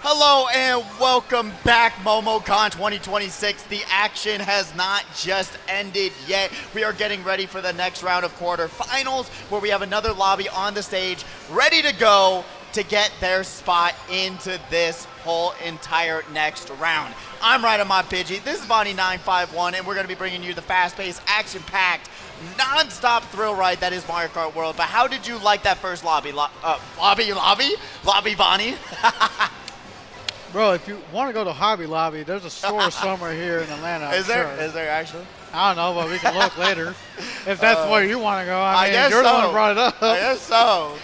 Hello and welcome back, Momocon 2026. The action has not just ended yet. We are getting ready for the next round of quarterfinals, where we have another lobby on the stage ready to go to get their spot into this whole entire next round. I'm Ridingmypidgey, this is Vanni 951, and we're going to be bringing you the fast-paced, action-packed, non-stop thrill ride that is Mario Kart World. But how did you like that first lobby? Lobby, Vanni? Bro, if you want to go to Hobby Lobby, there's a store somewhere here in Atlanta. Is there? Sure. Is there actually? I don't know, but we can look later. If that's where you want to go. I mean, guess you're the so. one who brought it up. I guess so.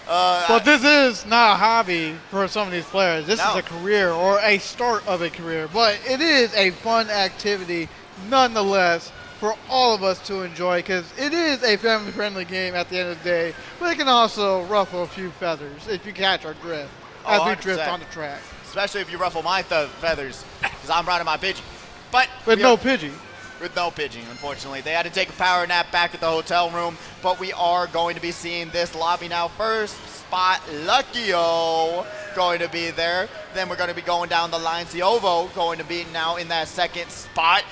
But this is not a hobby for some of these players. This No. is a career or a start of a career. But it is a fun activity nonetheless for all of us to enjoy, because it is a family-friendly game at the end of the day. But it can also ruffle a few feathers if you catch our drift as we drift 100%. on the track. Especially if you ruffle my feathers, because I'm Ridingmypidgey. But With no Pidgey. With no Pidgey, unfortunately. They had to take a power nap back at the hotel room, but we are going to be seeing this lobby now. First spot, Luckyo going to be there. Then we're going to be going down the line. Ovo going to be now in that second spot.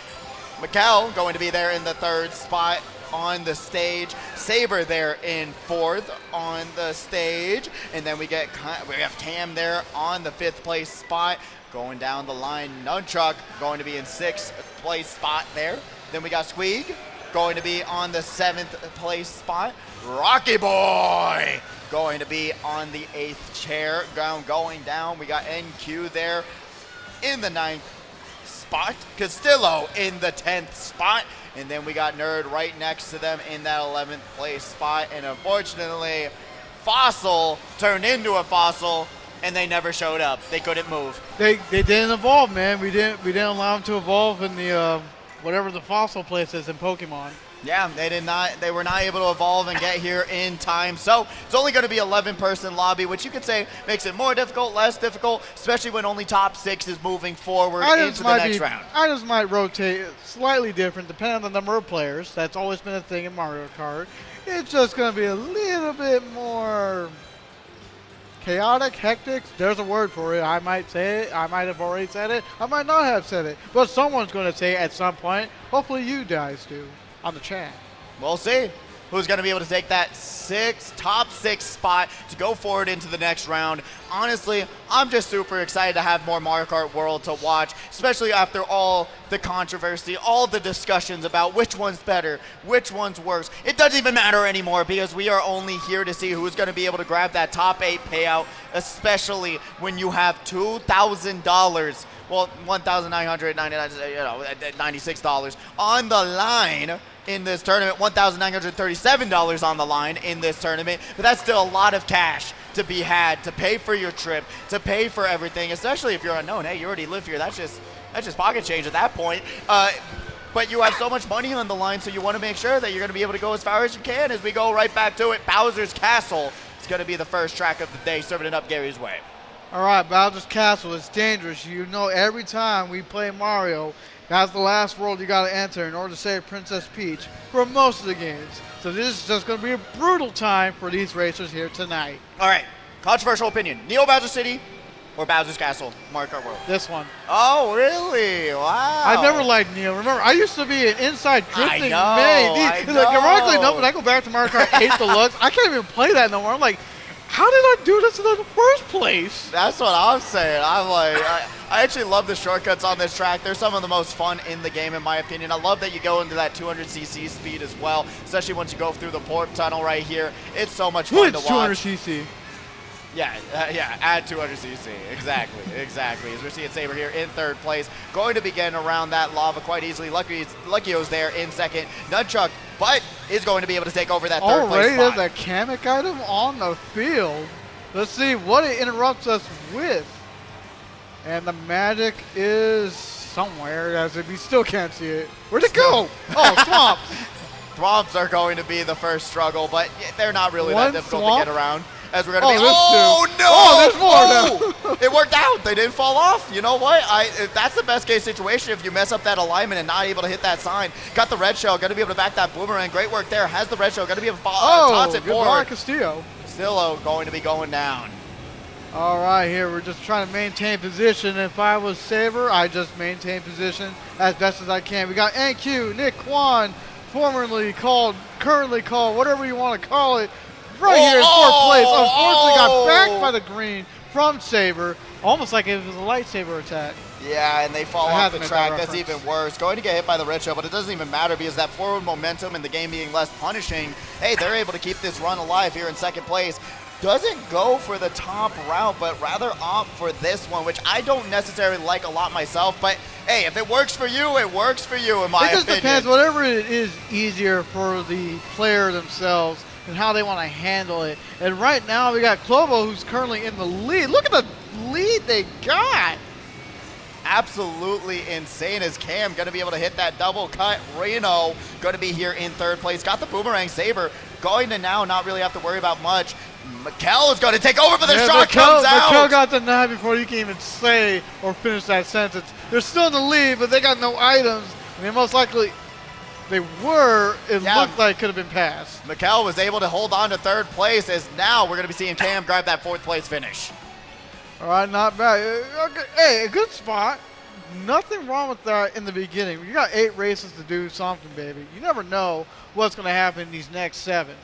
MicheL going to be there in the third spot on the stage. Saber there in fourth on the stage. And then we have Tam there on the fifth place spot. Going down the line, Nunchuk going to be in sixth place spot there. Then we got Sqweeeg going to be on the seventh place spot. Rocky Boy going to be on the eighth chair. Going down, we got NQ there in the ninth spot. Castillo in the 10th spot. And then we got Nerd right next to them in that 11th place spot. And unfortunately, Fossil turned into a fossil, and they never showed up. They couldn't move. They didn't evolve, man. We didn't allow them to evolve in the whatever the fossil place is in Pokemon. Yeah, they did not. They were not able to evolve and get here in time. So it's only going to be 11-person lobby, which you could say makes it more difficult, less difficult, especially when only top 6 is moving forward into the next round. Items might rotate slightly different depending on the number of players. That's always been a thing in Mario Kart. It's just going to be a little bit more chaotic, hectic. There's a word for it. I might say it. I might have already said it. I might not have said it. But someone's going to say it at some point. Hopefully you guys do on the chat. We'll see who's going to be able to take that top 6 spot to go forward into the next round. Honestly, I'm just super excited to have more Mario Kart World to watch, especially after all the controversy, all the discussions about which one's better, which one's worse. It doesn't even matter anymore, because we are only here to see who's going to be able to grab that top 8 payout, especially when you have $2,000, well, $1,996 on the line in this tournament, $1,937 on the line in this tournament, but that's still a lot of cash to be had, to pay for your trip, to pay for everything, especially if you're unknown. Hey, you already live here. That's just pocket change at that point. But you have so much money on the line, so you want to make sure that you're going to be able to go as far as you can as we go right back to it. Bowser's Castle is going to be the first track of the day, serving it up Gary's way. All right, Bowser's Castle is dangerous. You know, every time we play Mario, that's the last world you got to enter in order to save Princess Peach for most of the games. So this is just going to be a brutal time for these racers here tonight. All right, controversial opinion. Neo Bowser City or Bowser's Castle, Mario Kart World? This one. Oh, really? Wow. I never liked Neo. Remember, I used to be an inside drifting main. I know. Like, ironically, when I go back to Mario Kart 8 Deluxe, I can't even play that no more. I'm like, how did I do this in the first place? That's what I'm saying. I'm like, I actually love the shortcuts on this track. They're some of the most fun in the game, in my opinion. I love that you go into that 200cc speed as well, especially once you go through the port tunnel right here. It's so much fun to watch. 200cc. Yeah, add 200cc. Exactly. As we're seeing Saber here in third place, going to be getting around that lava quite easily. Luckyo's there in second. Nunchuk, but is going to be able to take over that third place spot. Already, there's a Kamek item on the field. Let's see what it interrupts us with. And the magic is somewhere, as if you still can't see it. Where'd it go? Oh, Swamps. Swamps are going to be the first struggle, but they're not really that difficult to get around. As we're going to no! Oh, there's more now. It worked out. They didn't fall off. You know what? That's the best case situation if you mess up that alignment and not able to hit that sign. Got the red shell. Going to be able to back that boomerang. Great work there. Has the red shell. Going to be able to toss it forward. Castillo. Castillo going to be going down. All right, here we're just trying to maintain position. If I was Saber, I just maintain position as best as I can. We got NQ, Nick Kwan, currently called, whatever you want to call it, right here in fourth place. Unfortunately, got backed by the green from Saber, almost like it was a lightsaber attack. Yeah, and they fall off the track. That's even worse. Going to get hit by the red shell, but it doesn't even matter because that forward momentum and the game being less punishing, hey, they're able to keep this run alive here in second place. Doesn't go for the top route, but rather opt for this one, which I don't necessarily like a lot myself. But hey, if it works for you, it works for you, in my opinion. It just depends. Whatever it is easier for the player themselves and how they want to handle it. And right now we got Clovo, who's currently in the lead. Look at the lead they got. Absolutely insane as Cam going to be able to hit that double cut. Reno going to be here in third place. Got the boomerang. Saber going to now not really have to worry about much. MicheL is going to take over, but the shot comes out. MicheL got the 9 before you can even say or finish that sentence. They're still in the lead, but they got no items. And they most likely, they were, it looked like could have been passed. MicheL was able to hold on to third place as now we're going to be seeing Cam grab that fourth place finish. All right, not bad. Hey, a good spot. Nothing wrong with that in the beginning. You got 8 races to do something, baby. You never know what's going to happen in these next 7.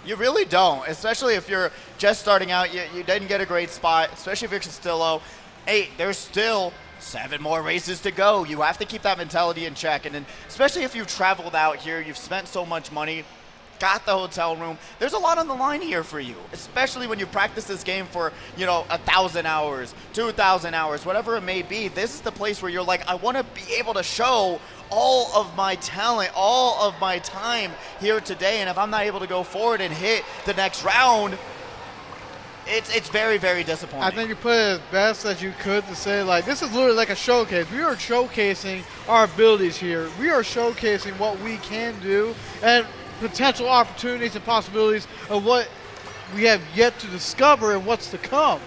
You really don't, especially if you're just starting out. You didn't get a great spot, especially if you're Castillo. Hey, there's still 7 more races to go. You have to keep that mentality in check. And then, especially if you've traveled out here, you've spent so much money, got the hotel room. There's a lot on the line here for you, especially when you practice this game for, 1,000 hours, 2,000 hours, whatever it may be. This is the place where you're like, I want to be able to show all of my talent, all of my time here today. And if I'm not able to go forward and hit the next round, it's very, very disappointing. I think you put it as best as you could to say, like, this is literally like a showcase. We are showcasing our abilities here. We are showcasing what we can do and potential opportunities and possibilities of what we have yet to discover and what's to come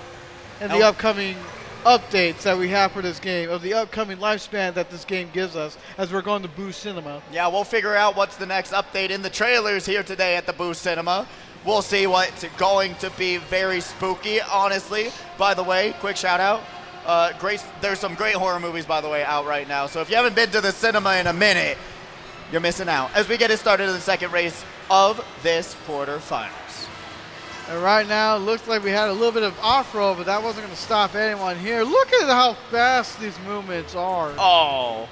and the upcoming updates that we have for this game, of the upcoming lifespan that this game gives us as we're going to Boost Cinema. Yeah, we'll figure out what's the next update in the trailers here today at the Boost Cinema. We'll see what's going to be very spooky, honestly. By the way, quick shout out. There's some great horror movies, by the way, out right now. So if you haven't been to the cinema in a minute, you're missing out as we get it started in the second race of this quarterfinals. And right now, it looks like we had a little bit of off-road, but that wasn't going to stop anyone here. Look at how fast these movements are. Oh,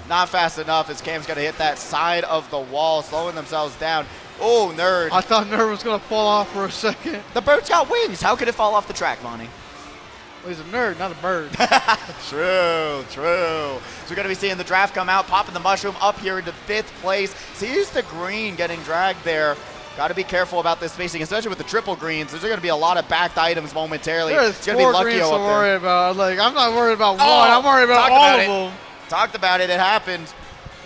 not fast enough as Cam's going to hit that side of the wall, slowing themselves down. Oh, Nerd. I thought Nerd was going to fall off for a second. The bird's got wings. How could it fall off the track, Vanni? Well, he's a nerd, not a bird. True. So we're going to be seeing the draft come out, popping the mushroom up here into 5th place. Sees the green getting dragged there. Got to be careful about this spacing, especially with the triple greens. There's going to be a lot of backed items momentarily. There's it's going to be Luckyo up there. worry about. Like, I'm not worried about one. I'm worried about all of them. Talked about it. It happened.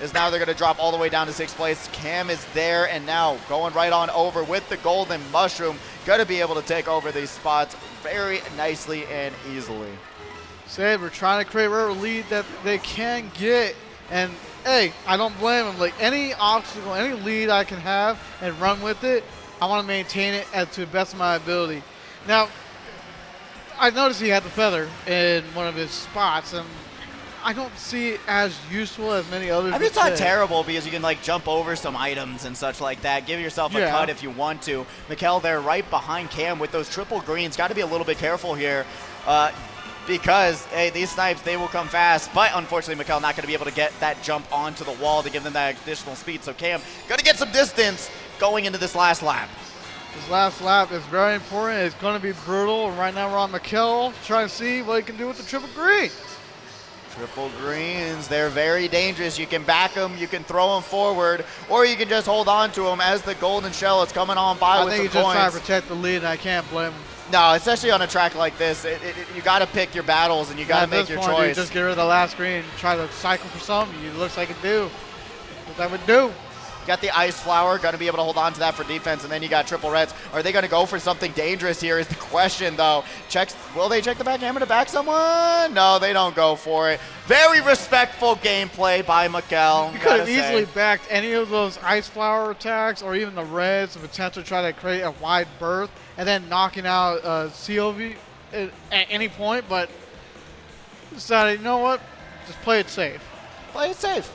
Is now they're going to drop all the way down to 6th place. Cam is there and now going right on over with the golden mushroom. Going to be able to take over these spots very nicely and easily. Saber trying to create whatever lead that they can get. And, hey, I don't blame them. Like, any obstacle, any lead I can have and run with it, I want to maintain it to the best of my ability. Now, I noticed he had the feather in one of his spots, and I don't see it as useful as many others. I mean, it's not terrible because you can like jump over some items and such like that. Give yourself a cut if you want to. MicheL there right behind Cam with those triple greens. Got to be a little bit careful here because, hey, these snipes, they will come fast. But unfortunately, MicheL not going to be able to get that jump onto the wall to give them that additional speed. So Cam got to get some distance going into this last lap. This last lap is very important. It's going to be brutal. And right now we're on MicheL trying to see what he can do with the triple greens. Triple greens, they're very dangerous. You can back them, you can throw them forward, or you can just hold on to them as the golden shell is coming on by with some coins. I think he's just trying to protect the lead, and I can't blame him. No, especially on a track like this, you got to pick your battles and you got to make your choice. Just get rid of the last green, try to cycle for something. It looks like it do. What that would do. You got the ice flower, going to be able to hold on to that for defense, and then you got triple reds. Are they going to go for something dangerous here is the question, though. Will they check the backhammer to back someone? No, they don't go for it. Very respectful gameplay by MicheL. You could have easily backed any of those ice flower attacks or even the reds, the potential to try to create a wide berth, and then knocking out COV. at any point, but decided, you know what, just play it safe. Play it safe.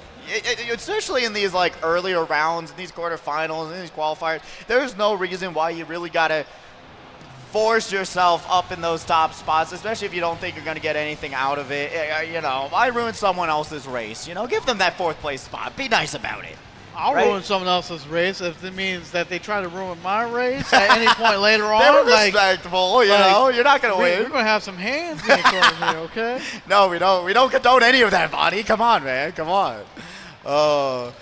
Especially in these like earlier rounds, in these quarterfinals, in these qualifiers, there's no reason why you really gotta force yourself up in those top spots, especially if you don't think you're gonna get anything out of it. You know, why ruin someone else's race? You know, give them that 4th place spot. Be nice about it. I'll ruin someone else's race if it means that they try to ruin my race at any point later on. They're respectful, you know. You're not gonna win. We're gonna have some hands in the corner here, okay? No, we don't. We don't condone any of that, Vanni. Come on, man. Come on.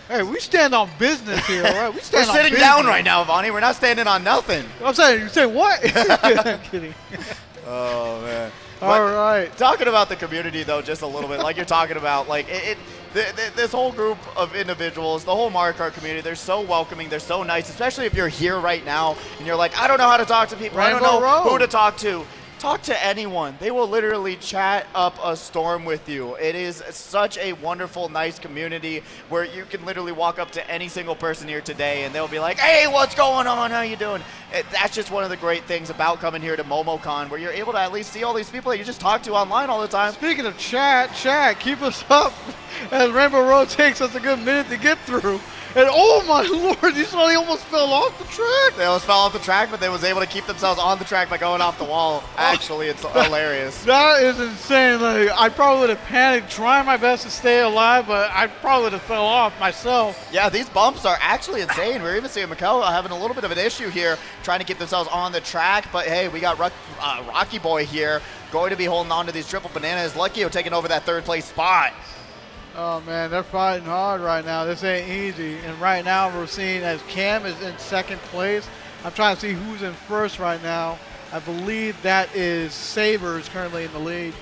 Hey, we stand on business here, all right? We're sitting down right now, Vanni. We're not standing on nothing. I'm saying, you say what? I'm kidding. Oh, man. All right. Talking about the community, though, just a little bit, like you're talking about, like this whole group of individuals, the whole Mario Kart community, they're so welcoming, they're so nice, especially if you're here right now and you're like, I don't know how to talk to people, I don't know who to talk to. Talk to anyone. They will literally chat up a storm with you. It is such a wonderful, nice community where you can literally walk up to any single person here today and they'll be like, hey, what's going on? How you doing? That's just one of the great things about coming here to Momocon, where you're able to at least see all these people that you just talk to online all the time. Speaking of chat, keep us up as Rainbow Road takes us a good minute to get through. And oh my lord, you saw they almost fell off the track. They almost fell off the track, but they was able to keep themselves on the track by going off the wall. Actually, it's hilarious. That is insane. Like, I probably would have panicked, trying my best to stay alive, but I probably would have fell off myself. Yeah, these bumps are actually insane. We're even seeing MicheL having a little bit of an issue here, trying to keep themselves on the track. But hey, we got Rocky Boy here going to be holding on to these triple bananas. Luckyo taking over that 3rd place spot. Oh man, they're fighting hard right now. This ain't easy. And right now we're seeing as Cam is in 2nd place. I'm trying to see who's in 1st right now. I believe that is Saber is currently in the lead.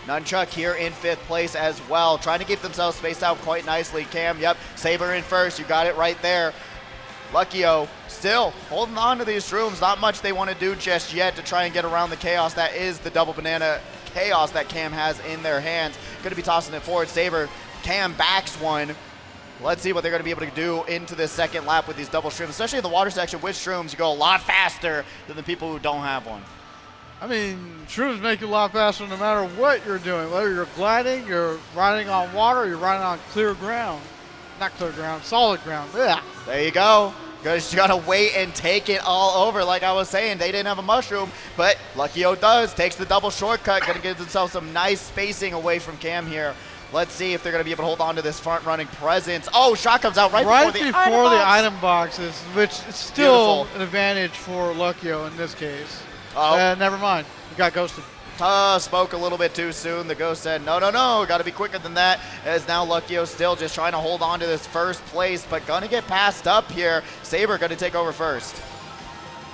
Nunchuk here in 5th place as well, trying to keep themselves spaced out quite nicely. Cam, yep, Saber in 1st. You got it right there. Luckyo still holding on to these shrooms. Not much they want to do just yet to try and get around the chaos that is the double banana chaos that Cam has in their hands. Going to be tossing it forward. Saber, Cam backs one. Let's see what they're going to be able to do into this 2nd lap with these double shrooms, especially in the water section with shrooms. You go a lot faster than the people who don't have one. I mean, shrooms make you a lot faster no matter what you're doing. Whether you're gliding, you're riding on water, or you're riding on clear ground. Not clear ground, solid ground. Yeah. There you go. Just gotta wait and take it all over. Like I was saying, they didn't have a mushroom, but Luckyo does. Takes the double shortcut. Gonna give themselves some nice spacing away from Cam here. Let's see if they're going to be able to hold on to this front-running presence. Oh, shot comes out right before the item boxes, which is still an advantage for Luckyo in this case. Never mind. We got ghosted. Spoke a little bit too soon. The ghost said, no, got to be quicker than that. As now Luckyo still just trying to hold on to this 1st place, but going to get passed up here. Saber going to take over 1st.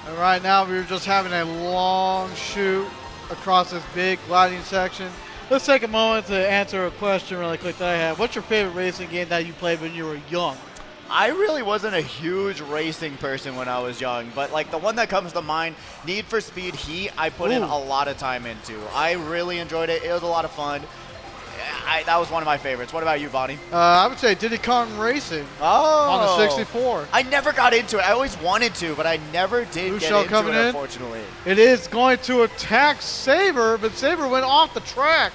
And right now we're just having a long shoot across this big gliding section. Let's take a moment to answer a question really quick that I have. What's your favorite racing game that you played when you were young? I really wasn't a huge racing person when I was young, but like the one that comes to mind, Need for Speed Heat, I put in a lot of time into. I really enjoyed it. It was a lot of fun. That was one of my favorites. What about you, Vanni? I would say Diddy Kong Racing on the 64. I never got into it. I always wanted to, but I never did get into it, unfortunately. It is going to attack Saber, but Saber went off the track.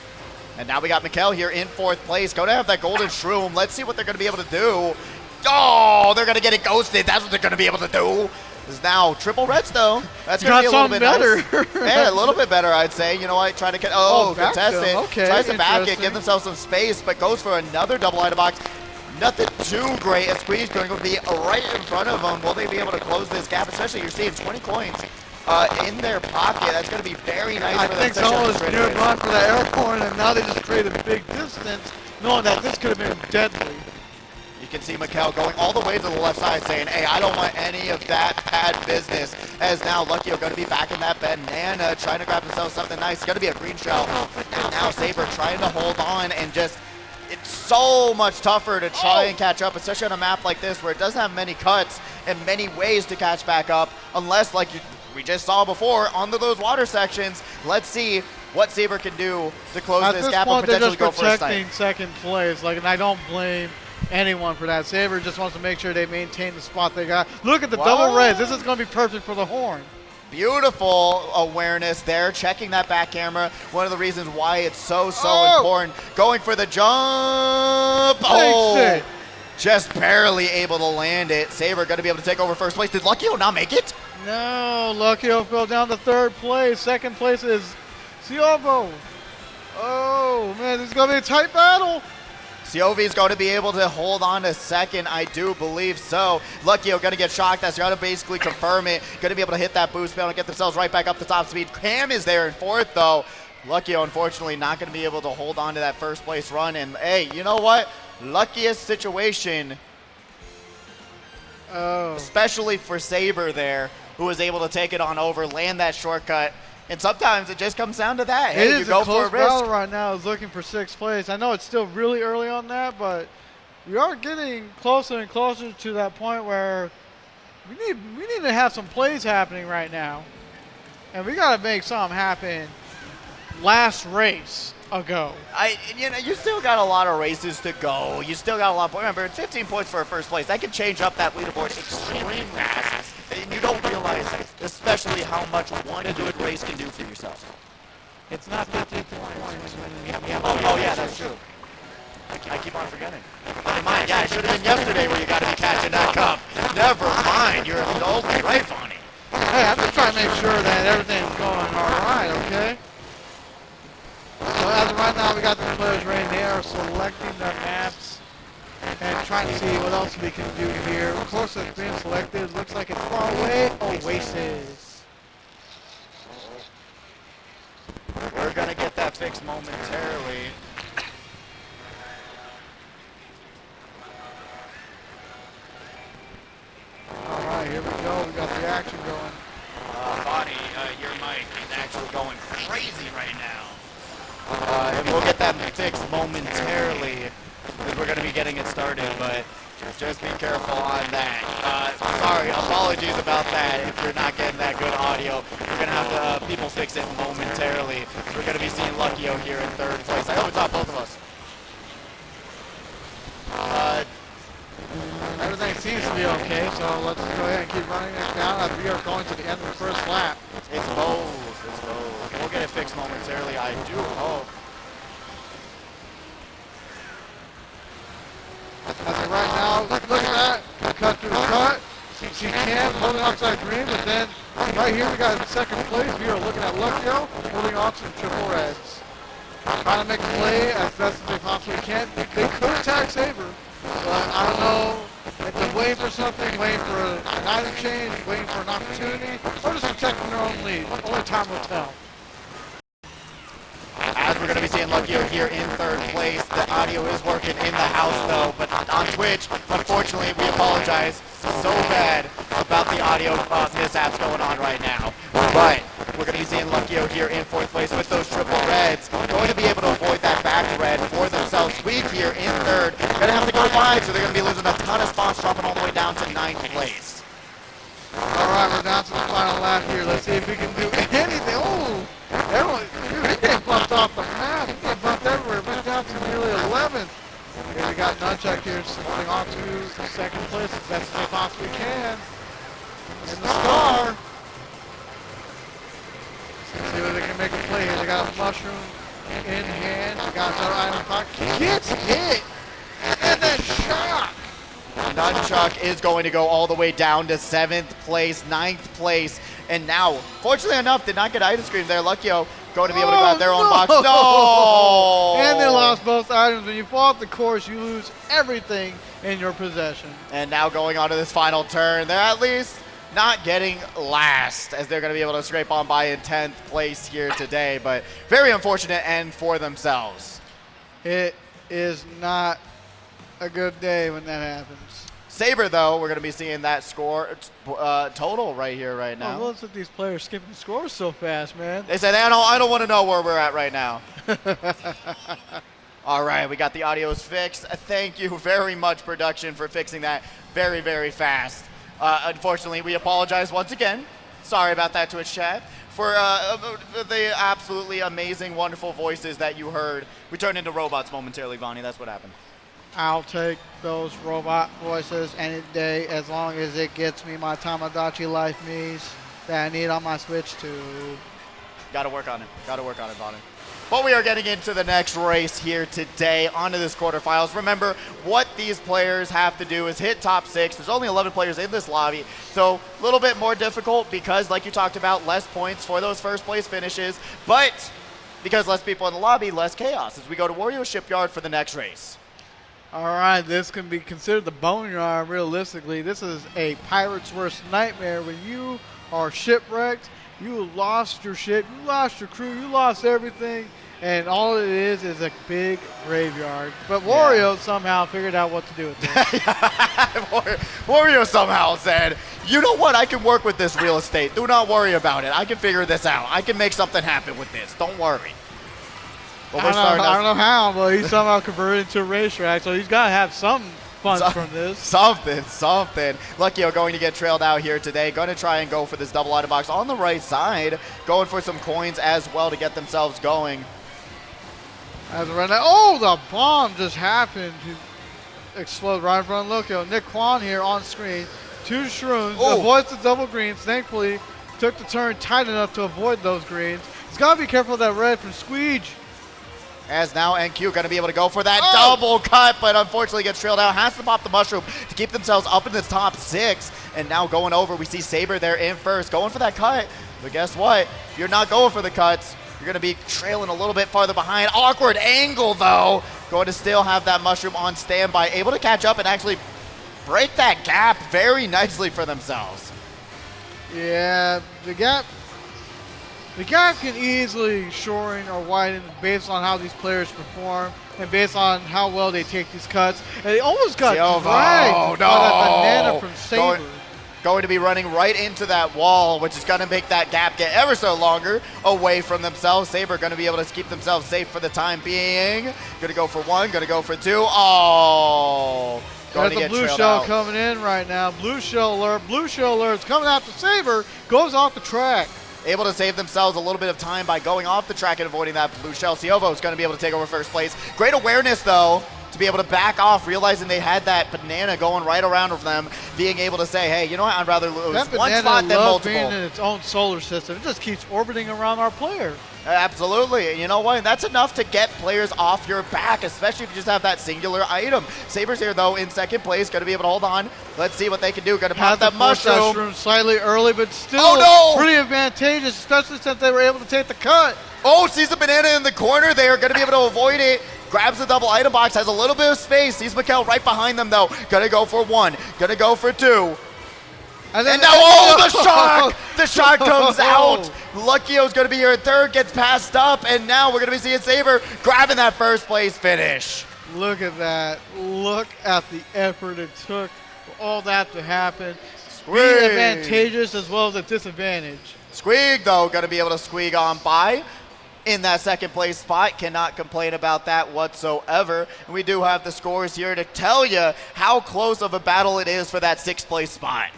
And now we got MicheL here in 4th place. Going to have that golden shroom. Let's see what they're going to be able to do. Oh, they're going to get it ghosted. That's what they're going to be able to do. Is now triple redstone. That's going to be a little bit better. Nice. Yeah, a little bit better, I'd say. You know what? Trying to get, contest it. Okay, tries to back it, give themselves some space, but goes for another double item box. Nothing too great. And Sqweeeg is going to be right in front of them. Will they be able to close this gap? Especially you're seeing 20 coins in their pocket. That's going to be very nice for them. I think someone was near gone for that airborne, and now they just created a big distance, knowing that this could have been deadly. You can see MicheL going all the way to the left side saying, hey, I don't want any of that bad business. As now Luckyo going to be back in that banana, trying to grab himself something nice. It's going to be a green shell. And now Saber trying to hold on and just, it's so much tougher to try and catch up, especially on a map like this where it doesn't have many cuts and many ways to catch back up, unless like we just saw before onto those water sections. Let's see what Saber can do to close this gap and potentially go first time. They're just protecting 2nd place, and I don't blame anyone for that. Saber just wants to make sure they maintain the spot they got. Look at the double reds. This is going to be perfect for the horn. Beautiful awareness there, checking that back camera. One of the reasons why it's so Oh! important. Going for the jump. Oh, just barely able to land it. Saber going to be able to take over first place. Did Luckyo not make it? No, Luckyo fell down to third place. Second place is Ciovo. Oh, man, this is going to be a tight battle. Ciovi's going to be able to hold on to second, I do believe so. Luckyo going to get shocked. That's going to basically confirm it. Going to be able to hit that boost pedal and get themselves right back up to top speed. Cam is there in fourth, though. Luckyo, unfortunately, not going to be able to hold on to that first place run. And, hey, you know what? Luckiest situation, especially for Saber there, who was able to take it on over, land that shortcut. And sometimes it just comes down to that. Hey, you go for a risk. Battle right now is looking for sixth place. I know it's still really early on that, but we are getting closer and closer to that point where we need to have some plays happening right now. And we got to make something happen last race ago. You still got a lot of races to go. You still got a lot of points. Remember, it's 15 points for a first place. That can change up that leaderboard extremely fast. And you don't realize, especially how much one good race can do for yourself. It's not 15 points. Oh, yeah, that's true. I keep on forgetting. Never mind. Yeah, it should have been yesterday where you got to be catching that cup. Never mind. You're adulting, right, Vanni? Hey, I'm just trying to make sure that everything's going all right, okay? So as of right now, we got the players ready. They are selecting their maps and trying to see what else we can do here. Of course, it's being selected. It looks like it's far away. Oasis. We're going to get that fixed momentarily. All right, here we go. We got the action going. Vanni, your mic is actually going crazy right now. And we'll get that fixed momentarily as we're going to be getting it started, but just be careful on that. Sorry, apologies about that if you're not getting that good audio. We're going to have the people fix it momentarily. We're going to be seeing Luckyo here in third place. I hope it's not both of us. Everything seems to be okay, so let's go ahead and keep running it down as we are going to the end of the first lap. It's both. It's both. We'll get it fixed momentarily, I do hope. As of right now, look at that. Cut through the cut. See Cam holding on to that green, but then right here we got in second place. We are looking at Luckyo holding on to the triple reds. Trying to make a play as best as they possibly can. They could attack Saber, but I don't know if they're waiting for something, waiting for an item change, waiting for an opportunity, or just protecting their own lead. Only time will tell. As we're going to be seeing Luckyo here in third place, the audio is working in the house though, but on Twitch, unfortunately, we apologize so bad about the audio mishaps going on right now. But we're going to be seeing Luckyo here in fourth place with those triple reds, going to be able to avoid that back red for themselves. Sqweeeg here in third, going to have to go 5, so they're going to be losing a ton of spots, dropping all the way down to 9th place. All right, we're down to the final lap here. Let's see if we can do anything. Oh, everyone, dude, he get bumped off the map. He get bumped everywhere. We're down to nearly 11th. Here we got Nunchuk here holding on to second place as best as they possibly can. In the star. Let's see whether they can make a play here. They got a mushroom in hand. They got another item pocket. Gets hit. And then shot. Nunchuk is going to go all the way down to 7th place, 9th place, and now, fortunately enough, did not get item screen there. Luckyo going to be able to grab their own box. No! And they lost both items. When you fall off the course, you lose everything in your possession. And now going on to this final turn, they're at least not getting last, as they're going to be able to scrape on by in 10th place here today, but very unfortunate end for themselves. It is not a good day when that happens. Saber, though, we're going to be seeing that score total right here, right now. Oh, what's with these players skipping scores so fast, man? They said, I don't want to know where we're at right now. All right, we got the audios fixed. Thank you very much, production, for fixing that very, very fast. Unfortunately, we apologize once again. Sorry about that, Twitch chat. For the absolutely amazing, wonderful voices that you heard. We turned into robots momentarily, Vanni. That's what happened. I'll take those robot voices any day as long as it gets me my Tamagotchi life needs. that I need on my Switch to. Got to work on it. Got to work on it, Vanni. But we are getting into the next race here today, onto this quarterfinals. Remember, what these players have to do is hit top 6. There's only 11 players in this lobby, so a little bit more difficult because, like you talked about, less points for those first place finishes. But because less people in the lobby, less chaos as we go to Wario Shipyard for the next race. All right, this can be considered the boneyard realistically. This is a pirate's worst nightmare when you are shipwrecked. You lost your ship, you lost your crew, you lost everything, and all it is a big graveyard. But Wario somehow figured out what to do with it. Wario somehow said, you know what, I can work with this real estate. Do not worry about it. I can figure this out. I can make something happen with this. Don't worry. Well, I don't know how, but he somehow converted into a racetrack, so he's got to have some fun from this. Something. Luckyo going to get trailed out here today. Going to try and go for this double item box on the right side. Going for some coins as well to get themselves going. As of right now, oh, the bomb just happened to explode right in front of Luckyo. Nick Kwan here on screen. 2 shrooms, avoids the double greens. Thankfully, took the turn tight enough to avoid those greens. He's got to be careful of that red from Sqweeeg. As now NQ going to be able to go for that double cut, but unfortunately gets trailed out. Has to pop the mushroom to keep themselves up in the top 6. And now going over, we see Saber there in first, going for that cut. But guess what? If you're not going for the cuts, you're going to be trailing a little bit farther behind. Awkward angle, though. Going to still have that mushroom on standby, able to catch up and actually break that gap very nicely for themselves. Yeah, the gap can easily shorten or widen based on how these players perform and based on how well they take these cuts. And they almost got dragged by that banana from Saber. Going to be running right into that wall, which is going to make that gap get ever so longer away from themselves. Saber going to be able to keep themselves safe for the time being. Going to go for 1, going to go for 2. Oh! There's a blue shell coming in right now. Blue shell alert. Blue shell alert's coming after Saber. Goes off the track. Able to save themselves a little bit of time by going off the track and avoiding that blue shell. Siovo is going to be able to take over first place. Great awareness, though, to be able to back off, realizing they had that banana going right around of them, being able to say, hey, you know what, I'd rather lose one spot than multiple. Being in its own solar system. It just keeps orbiting around our player. Absolutely. And you know what? That's enough to get players off your back, especially if you just have that singular item. Saber's here, though, in second place. Going to be able to hold on. Let's see what they can do. Going to pop that mushroom. Slightly early, but still pretty advantageous, especially since they were able to take the cut. Oh, sees the banana in the corner. They are going to be able to avoid it. Grabs the double item box. Has a little bit of space. Sees MicheL right behind them, though. Going to go for 1. Going to go for 2. And now, the shark! The shark comes out. Luckyo's going to be here in third, gets passed up, and now we're going to be seeing Saber grabbing that first place finish. Look at that. Look at the effort it took for all that to happen. Being advantageous as well as a disadvantage. Sqweeeg, though, going to be able to squeak on by in that second place spot. Cannot complain about that whatsoever. And we do have the scores here to tell you how close of a battle it is for that 6th place spot.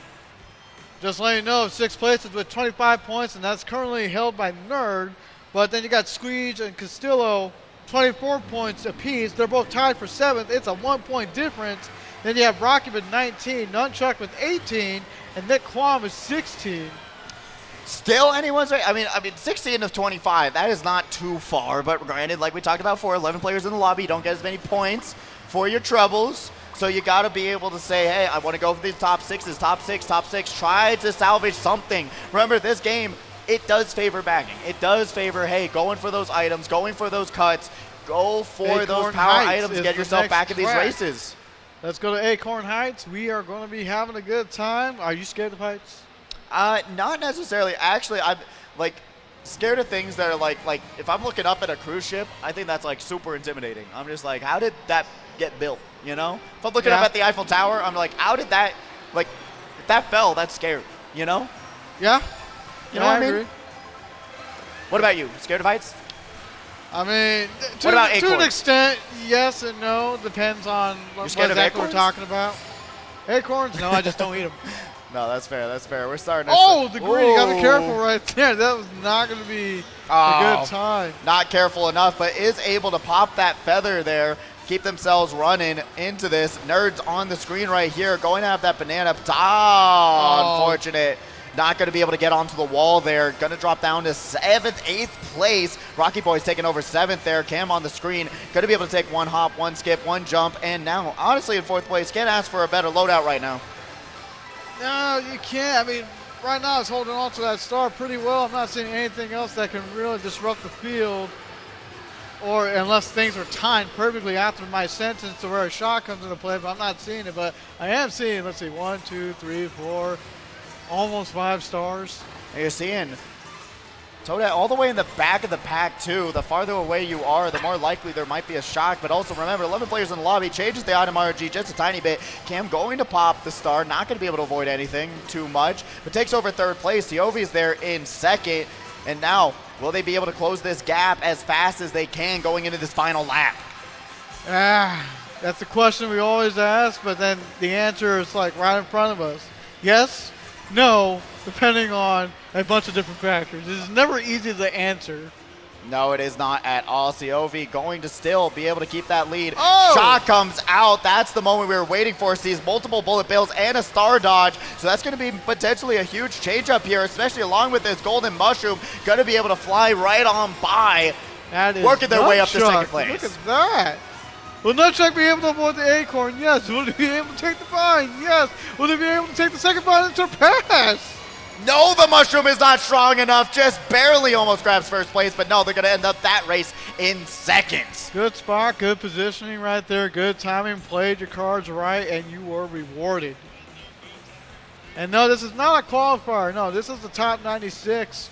Just letting you know, 6th place is with 25 points, and that's currently held by Nerd. But then you got Sqweeeg and Castillo, 24 points apiece. They're both tied for 7th. It's a 1-point difference. Then you have Rocky with 19, Nunchuk with 18, and Nick Kwan with 16. Still anyone's right. I mean, 16 of 25. That is not too far. But granted, like we talked about before, 11 players in the lobby. You don't get as many points for your troubles. So you got to be able to say, hey, I want to go for these top 6s, top 6. Try to salvage something. Remember, this game, it does favor bagging. It does favor, hey, going for those items, going for those cuts. Go for those power items. Get yourself back in these races. Let's go to Acorn Heights. We are going to be having a good time. Are you scared of heights? Not necessarily. Actually, I'm like scared of things that are like if I'm looking up at a cruise ship, I think that's like super intimidating. I'm just like, how did that get built? You know? If I'm looking up at the Eiffel Tower, I'm like, how did that, like, if that fell, that's scary, you know? Yeah. You know what I mean? Agree. What about you? Scared of heights? I mean, to an extent, yes and no. Depends on what exactly we're talking about. Acorns? No, I just don't eat them. No, that's fair. That's fair. We're starting to... Oh, the green. You got to be careful right there. That was not going to be a good time. Not careful enough, but is able to pop that feather there. Keep themselves running into this. Nerds on the screen right here. Going to have that banana. Unfortunate. not going to be able to get onto the wall there. Going to drop down to 7th, 8th place. Rocky Boy's taking over 7th there. Cam on the screen. Going to be able to take one hop, one skip, one jump, and now, honestly, in 4th place. Can't ask for a better loadout right now. No, you can't. I mean, right now it's holding on to that star pretty well. I'm not seeing anything else that can really disrupt the field, or unless things are timed perfectly after my sentence to where a shot comes into play, but I'm not seeing it. But I am seeing, let's see, 1, 2, 3, 4, almost 5 stars. And you're seeing Toadette all the way in the back of the pack, too. The farther away you are, the more likely there might be a shock. But also remember, 11 players in the lobby, changes the item RNG just a tiny bit. Cam going to pop the star, not going to be able to avoid anything too much, but takes over 3rd place. Yovi's there in 2nd. And now, will they be able to close this gap as fast as they can going into this final lap? That's the question we always ask, but then the answer is like right in front of us. Yes, no, depending on a bunch of different factors. It's never easy to answer. No, it is not at all. Ciovi going to still be able to keep that lead. Oh! Shot comes out. That's the moment we were waiting for. Sees multiple bullet bills and a star dodge. So that's going to be potentially a huge change up here, especially along with this golden mushroom. Going to be able to fly right on by. That is working their way up to Nunchuk. 2nd place. Look at that. Will Nunchuk be able to avoid the acorn? Yes. Will he be able to take the vine? Yes. Will he be able to take the 2nd vine and surpass? No, the mushroom is not strong enough. Just barely almost grabs 1st place, but no, they're going to end up that race in seconds. Good spot, good positioning right there, good timing, played your cards right, and you were rewarded. And no, this is not a qualifier. No, this is the top 96.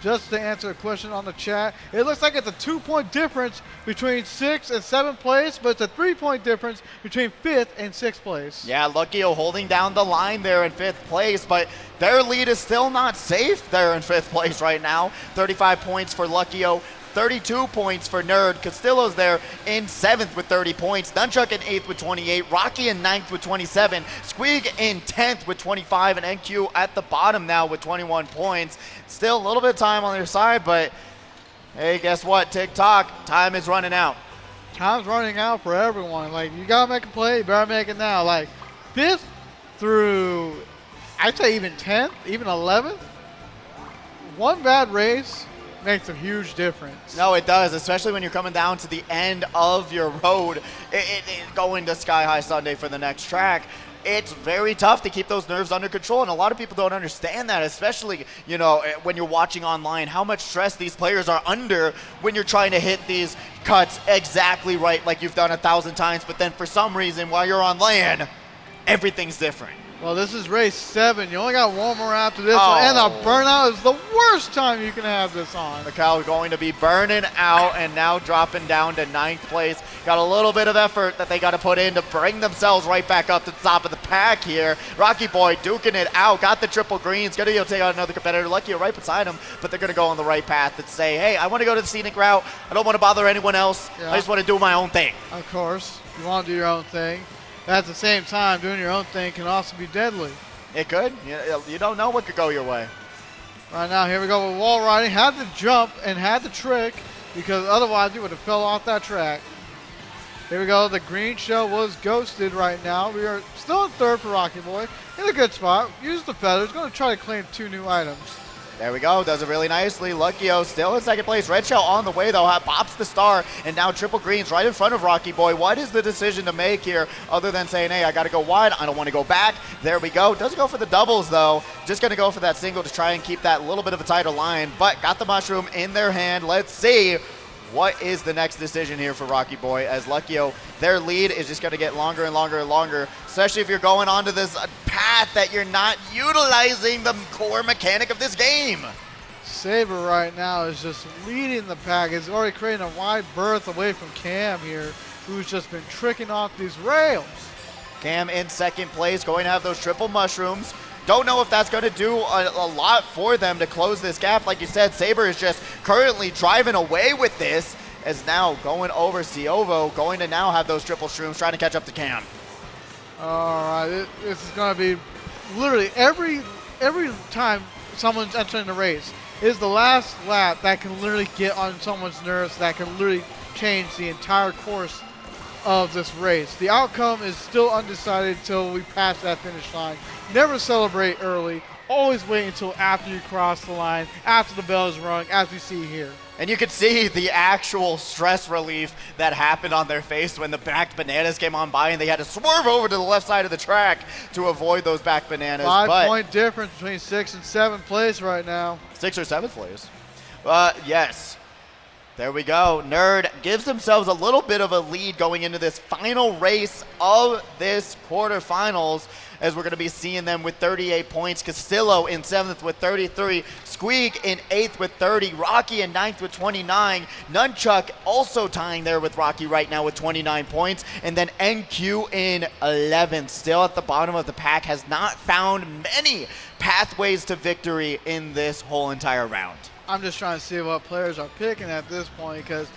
Just to answer a question on the chat, it looks like it's a 2-point difference between 6th and 7th place, but it's a 3-point difference between 5th and 6th place. Yeah, Luckyo holding down the line there in 5th place, but their lead is still not safe there in 5th place right now. 35 points for Luckyo, 32 points for Nerd. Castillo's there in 7th with 30 points. Nunchuk in 8th with 28. Rocky in 9th with 27. Sqweeeg in 10th with 25. And NQ at the bottom now with 21 points. Still a little bit of time on their side, but hey, guess what? TikTok, time is running out. Time's running out for everyone. Like, you gotta make a play, you better make it now. Like, 5th through, I'd say even 10th, even 11th, one bad race makes a huge difference. No, it does, especially when you're coming down to the end of your road, going to Sky High Sunday for the next track. It's very tough to keep those nerves under control, and a lot of people don't understand that, especially, you know, when you're watching online, how much stress these players are under when you're trying to hit these cuts exactly right like you've done 1,000 times, but then for some reason, while you're on land, everything's different. Well, this is race 7. You only got one more after this one, and the burnout is the worst time you can have this on. MicheL going to be burning out and now dropping down to 9th place. Got a little bit of effort that they got to put in to bring themselves right back up to the top of the pack here. Rocky Boy duking it out, got the triple greens, going to take out another competitor. Luckyo right beside him, but they're going to go on the right path and say, hey, I want to go to the scenic route. I don't want to bother anyone else. Yeah. I just want to do my own thing. Of course, you want to do your own thing. At the same time, doing your own thing can also be deadly. It could. You don't know what could go your way. Right now, here we go with wall riding. Had the jump and had the trick, because otherwise you would have fell off that track. Here we go. The green shell was ghosted right now. We are still in 3rd for Rocky Boy. In a good spot. Use the feathers. Going to try to claim 2 new items. There we go. Does it really nicely. Luckyo still in 2nd place. Red Shell on the way, though. Pops the star. And now triple greens right in front of Rocky Boy. What is the decision to make here other than saying, hey, I got to go wide. I don't want to go back. There we go. Doesn't go for the doubles, though. Just going to go for that single to try and keep that little bit of a tighter line. But got the mushroom in their hand. Let's see. What is the next decision here for Rocky Boy? As Luckyo, their lead is just going to get longer and longer and longer, especially if you're going onto this path that you're not utilizing the core mechanic of this game. Saber right now is just leading the pack. He's already creating a wide berth away from Cam here, who's just been tricking off these rails. Cam in 2nd place, going to have those triple mushrooms. Don't know if that's going to do a lot for them to close this gap. Like you said, Saber is just currently driving away with this, as now going over Ciovo, going to now have those triple shrooms, trying to catch up to Cam. All right, this is going to be literally every time someone's entering the race is the last lap that can literally get on someone's nerves, that can literally change the entire course of this race. The outcome is still undecided until we pass that finish line. Never celebrate early. always wait until after you cross the line, after the bell is rung, as we see here. And you could see the actual stress relief that happened on their face when the back bananas came on by and they had to swerve over to the left side of the track to avoid those back bananas. 5-point difference between 6th and 7th place right now. 6th or 7th place. Yes. There we go. Nerd gives themselves a little bit of a lead going into this final race of this quarterfinals, as we're going to be seeing them with 38 points. Castillo in 7th with 33. Sqweeeg in 8th with 30. Rocky in 9th with 29. Nunchuk also tying there with Rocky right now with 29 points. And then NQ in 11th, still at the bottom of the pack, has not found many pathways to victory in this whole entire round. I'm just trying to see what players are picking at this point, because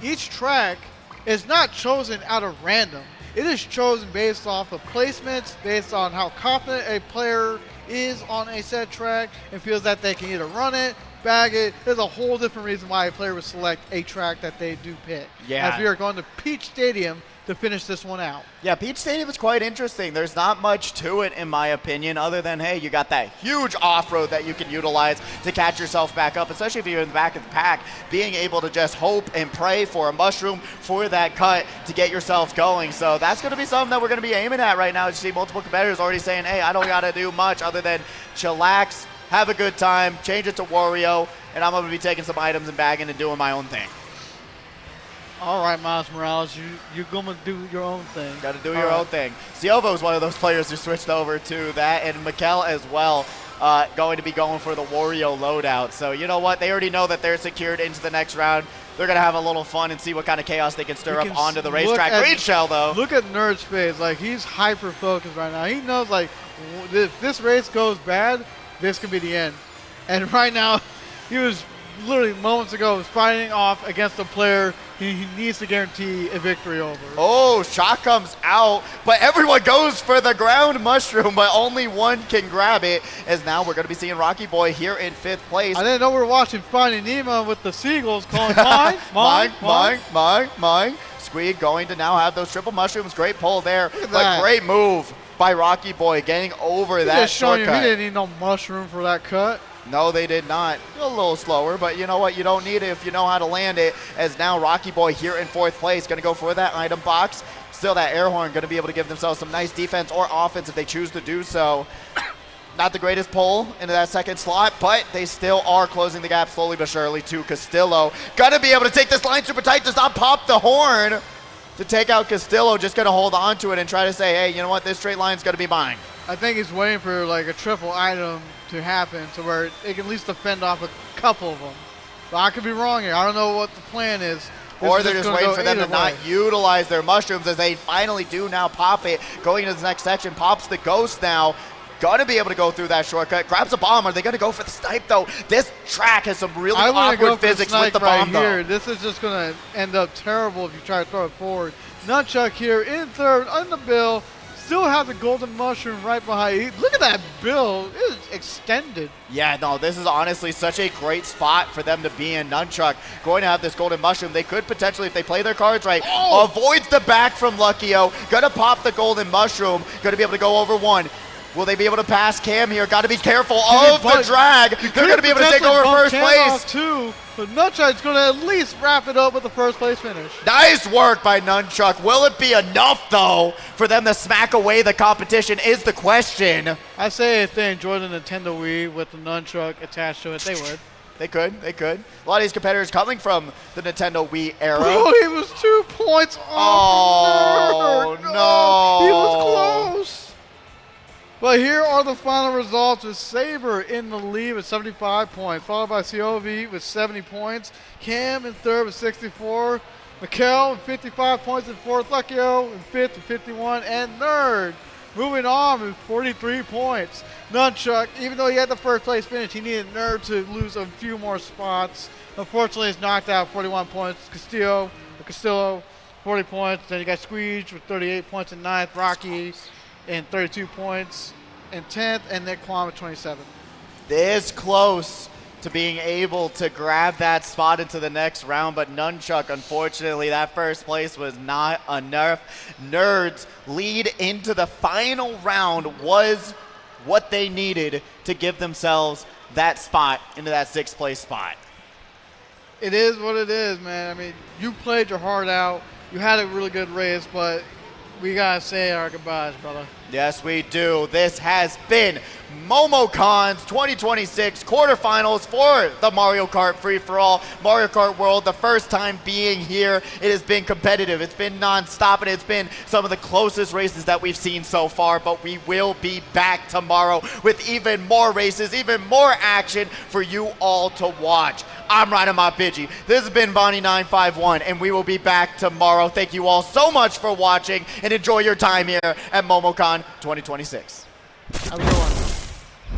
each track is not chosen out of random. It is chosen based off of placements, based on how confident a player is on a set track and feels that they can either run it, bag it. There's a whole different reason why a player would select a track that they do pick. Yeah. As we are going to Peach Stadium to finish this one out. Yeah, Peach Stadium is quite interesting. There's not much to it, in my opinion, other than, hey, you got that huge off-road that you can utilize to catch yourself back up, especially if you're in the back of the pack, being able to just hope and pray for a mushroom for that cut to get yourself going. So that's going to be something that we're going to be aiming at right now. You see multiple competitors already saying, hey, I don't got to do much other than chillax, have a good time, change it to Wario, and I'm going to be taking some items and bagging and doing my own thing. All right, Miles Morales, you're going to do your own thing. Got to do your own thing. Siovo is one of those players who switched over to that, and MicheL as well, going to be going for the Wario loadout. So you know what? They already know that they're secured into the next round. They're going to have a little fun and see what kind of chaos they can stir up onto the racetrack. Great shell, though. Look at Nerd's face. Like, he's hyper-focused right now. He knows, like, if this race goes bad, this could be the end. And right now, he was literally moments ago fighting off against a player he needs to guarantee a victory over. Oh, shot comes out, but everyone goes for the ground mushroom, but only one can grab it, as now we're going to be seeing Rocky Boy here in 5th place. I didn't know we were watching Finding Nemo with the seagulls calling mine, mine, mine, mine, mine. Sqweeeg going to now have those triple mushrooms. Great pull there, but great move by Rocky Boy getting over that shortcut. He didn't need no mushroom for that cut. No, they did not. A little slower, but you know what? You don't need it if you know how to land it, as now Rocky Boy here in 4th place, going to go for that item box. Still that air horn, going to be able to give themselves some nice defense or offense if they choose to do so. Not the greatest pull into that second slot, but they still are closing the gap slowly but surely to Castillo. Going to be able to take this line super tight, does not pop the horn to take out Castillo. Just going to hold on to it and try to say, hey, you know what? This straight line's going to be mine. I think he's waiting for like a triple item to happen to where it can at least defend off a couple of them. But I could be wrong here. I don't know what the plan is. Or they're just waiting for them to not utilize their mushrooms, as they finally do now pop it. Going into the next section, pops the ghost now. Gonna be able to go through that shortcut. Grabs a bomb. Are they gonna go for the snipe though? This track has some really awkward physics with the bomb though. This is just gonna end up terrible if you try to throw it forward. Nunchuk here in 3rd on the bill. Still have the golden mushroom right behind. Look at that bill. It is extended. Yeah, no, this is honestly such a great spot for them to be in. Nunchuk going to have this golden mushroom. They could potentially, if they play their cards right, avoids the back from Luckyo. Gonna pop the golden mushroom. Gonna be able to go over one. Will they be able to pass Cam here? Got to be careful of the drag. They're going to be able to take over first place. Too, but Nunchuk's going to at least wrap it up with the first place finish. Nice work by Nunchuk. Will it be enough, though, for them to smack away the competition is the question. I say if they enjoy the Nintendo Wii with the Nunchuk attached to it, they would. They could. They could. A lot of these competitors coming from the Nintendo Wii era. Bro, he was 2 points off. Oh, no. He was close. But here are the final results with Saber in the lead with 75 points, followed by COV with 70 points, Cam in 3rd with 64, MicheL with 55 points in 4th, Luckyo in 5th with 51, and Nerd moving on with 43 points. Nunchuk, even though he had the first place finish, he needed Nerd to lose a few more spots. Unfortunately, he's knocked out 41 points. Castillo, 40 points. Then you got Sqweeeg with 38 points in 9th, Rocky and 32 points in 10th, and Nick Kwan with 27. This close to being able to grab that spot into the next round, but Nunchuk, unfortunately, that first place was not enough. Nerd's lead into the final round was what they needed to give themselves that spot into that 6th place spot. It is what it is, man. I mean, you played your heart out. You had a really good race, but we got to say our goodbyes, brother. Yes, we do. This has been Momocon's 2026 quarterfinals for the Mario Kart Free-For-All. Mario Kart World, the first time being here. It has been competitive. It's been non-stop, and it's been some of the closest races that we've seen so far, but we will be back tomorrow with even more races, even more action for you all to watch. I'm Ridingmypidgey. This has been Vanni951, and we will be back tomorrow. Thank you all so much for watching, and enjoy your time here at Momocon 2026.